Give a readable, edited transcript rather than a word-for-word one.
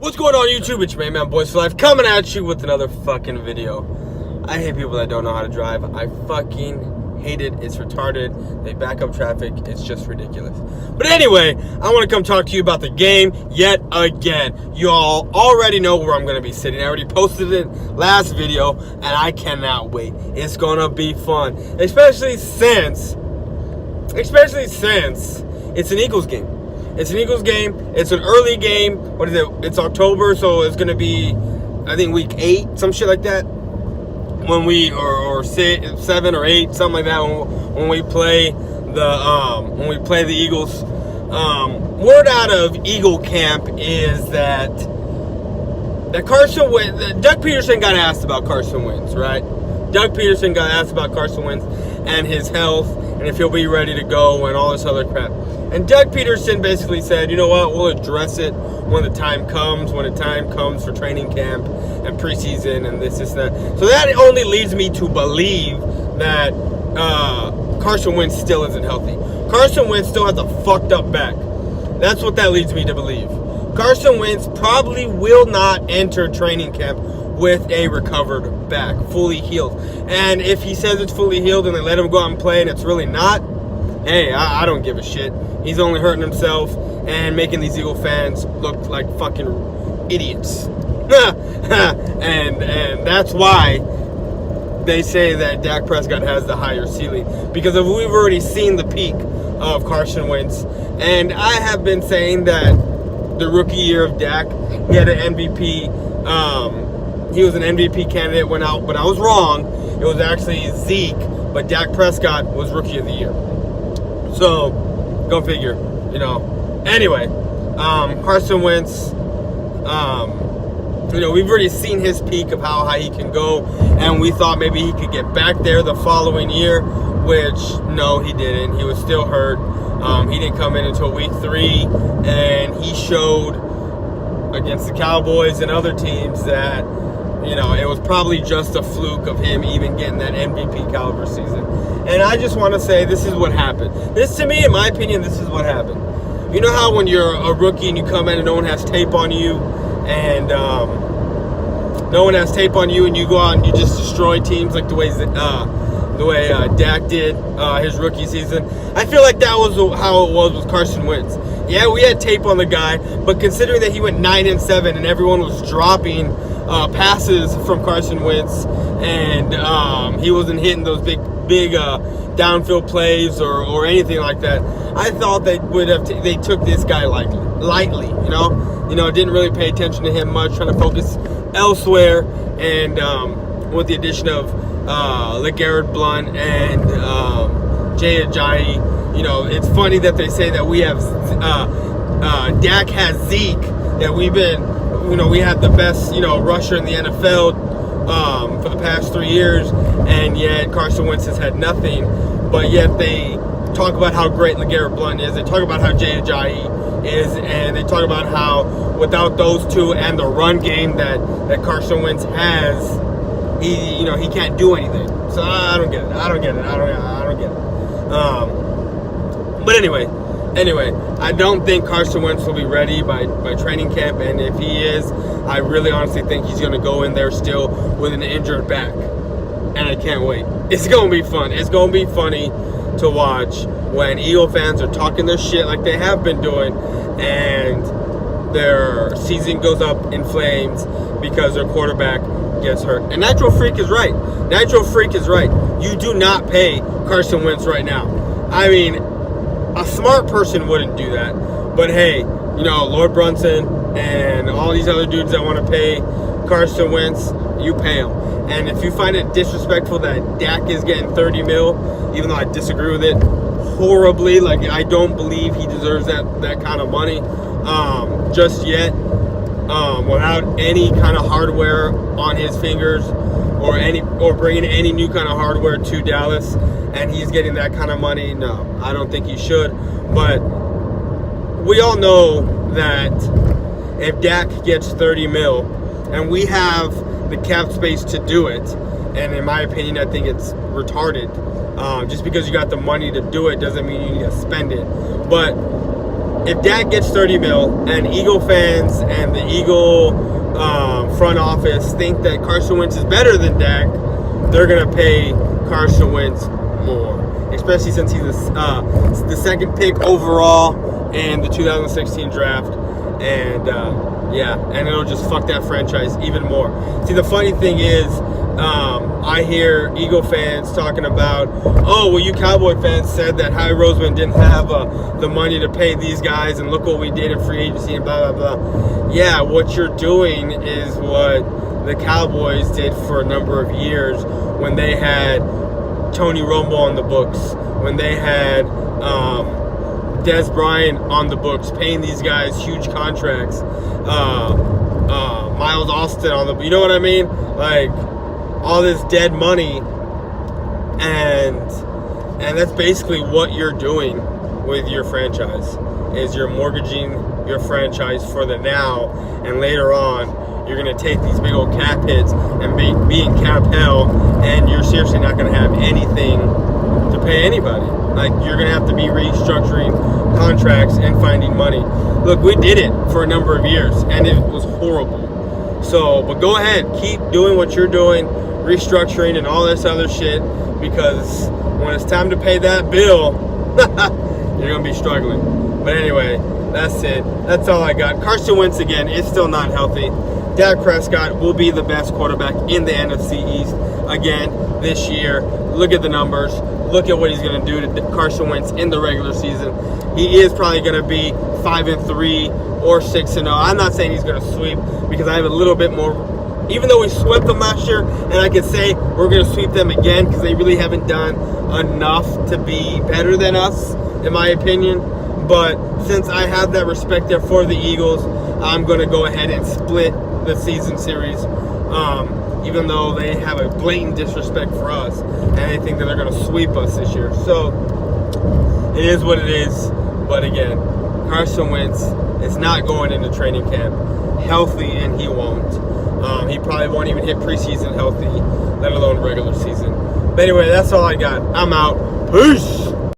What's going on YouTube? It's your man Boys for Life coming at you with another fucking video. I hate people that don't know how to drive. I fucking hate it. It's retarded. They back up traffic. It's just ridiculous. But anyway, I want to come talk to you about the game yet again. You all already know where I'm going to be sitting. I already posted it last video and I cannot wait. It's going to be fun. Especially since it's an Eagles game. It's an Eagles game. It's an early game. What is it? It's October, so it's going to be, I think, week 8, some shit like that. When we, or 7 or 8, something like that. When we play the Eagles. Word out of Eagle camp is that Carson Wentz. Doug Peterson got asked about Carson Wentz, right? Doug Peterson got asked about Carson Wentz and his health, and if he'll be ready to go, and all this other crap. And Doug Peterson basically said, you know what, we'll address it when the time comes for training camp and preseason and this, that. So that only leads me to believe that Carson Wentz still isn't healthy. Carson Wentz still has a fucked up back. That's what that leads me to believe. Carson Wentz probably will not enter training camp with a recovered back, fully healed. And if he says it's fully healed and they let him go out and play and it's really not, hey, I don't give a shit. He's only hurting himself and making these Eagle fans look like fucking idiots. and that's why they say that Dak Prescott has the higher ceiling, because we've already seen the peak of Carson Wentz. And I have been saying that the rookie year of Dak, he had an MVP. He was an MVP candidate when out, but I was wrong. It was actually Zeke, but Dak Prescott was rookie of the year. So, go figure, you know. Anyway, Carson Wentz, we've already seen his peak of how high he can go, and we thought maybe he could get back there the following year, which, no, he didn't. He was still hurt. He didn't come in until week 3, and he showed against the Cowboys and other teams that, you know, it was probably just a fluke of him even getting that MVP caliber season. And I just want to say this is what happened. This, to me, in my opinion, this is what happened. You know how when you're a rookie and you come in and no one has tape on you, and you go out and you just destroy teams like the way Dak did his rookie season. I feel like that was how it was with Carson Wentz. Yeah, we had tape on the guy, but considering that he went 9-7 and everyone was dropping passes from Carson Wentz, and he wasn't hitting those big downfield plays or anything like that, I thought they would have they took this guy lightly, you know, didn't really pay attention to him much, trying to focus elsewhere. And with the addition of LeGarrette Blount and Jay Ajayi, you know, it's funny that they say that we have Dak has Zeke, that we had the best, rusher in the NFL for the past 3 years, and yet Carson Wentz has had nothing. But yet they talk about how great LeGarrette Blount is. They talk about how Jay Ajayi is, and they talk about how without those two and the run game that Carson Wentz has, he can't do anything. So I don't get it. But anyway, I don't think Carson Wentz will be ready by training camp, and if he is, I really honestly think he's going to go in there still with an injured back, and I can't wait. It's going to be fun. It's going to be funny to watch when Eagle fans are talking their shit like they have been doing, and their season goes up in flames because their quarterback gets hurt. And Natural Freak is right. You do not pay Carson Wentz right now. I mean, a smart person wouldn't do that. But hey, Lord Brunson and all these other dudes that want to pay Carson Wentz, you pay them. And if you find it disrespectful that Dak is getting $30 million, even though I disagree with it horribly, like I don't believe he deserves that kind of money just yet, without any kind of hardware on his fingers or bringing any new kind of hardware to Dallas, and he's getting that kind of money. No, I don't think he should. But we all know that if Dak gets $30 million, and we have the cap space to do it, and in my opinion, I think it's retarded. Just because you got the money to do it doesn't mean you need to spend it. But if Dak gets $30 million and Eagle fans and the Eagle front office think that Carson Wentz is better than Dak, they're going to pay Carson Wentz more, especially since he's the second pick overall in the 2016 draft. And and it'll just fuck that franchise even more. See, the funny thing is, I hear Eagle fans talking about, oh, well, you Cowboy fans said that Howie Roseman didn't have the money to pay these guys, and look what we did in free agency and blah, blah, blah. Yeah, what you're doing is what the Cowboys did for a number of years when they had Tony Romo on the books, when they had Des Bryant on the books, paying these guys huge contracts, Miles Austin on the, you know what I mean? Like, all this dead money, and that's basically what you're doing with your franchise, is you're mortgaging your franchise for the now, and later on you're going to take these big old cap hits and be in cap hell, and you're seriously not going to have anything to pay anybody. Like, you're going to have to be restructuring contracts and finding money. Look, we did it for a number of years, and it was horrible. So, but go ahead, keep doing what you're doing, restructuring and all this other shit, because when it's time to pay that bill, you're going to be struggling. But anyway, that's it. That's all I got. Carson Wentz, again, is still not healthy. Dak Prescott will be the best quarterback in the NFC East again this year. Look at the numbers. Look at what he's going to do to Carson Wentz in the regular season. He is probably going to be 5-3 or 6-0. I'm not saying he's going to sweep, because I have a little bit more. Even though we swept them last year, and I could say we're going to sweep them again, because they really haven't done enough to be better than us, in my opinion. But since I have that respect there for the Eagles, I'm going to go ahead and split the season series, even though they have a blatant disrespect for us, and they think that they're going to sweep us this year. So it is what it is. But again, Carson Wentz is not going into training camp healthy, and he won't. He probably won't even hit preseason healthy, let alone regular season. But anyway, that's all I got. I'm out. Peace.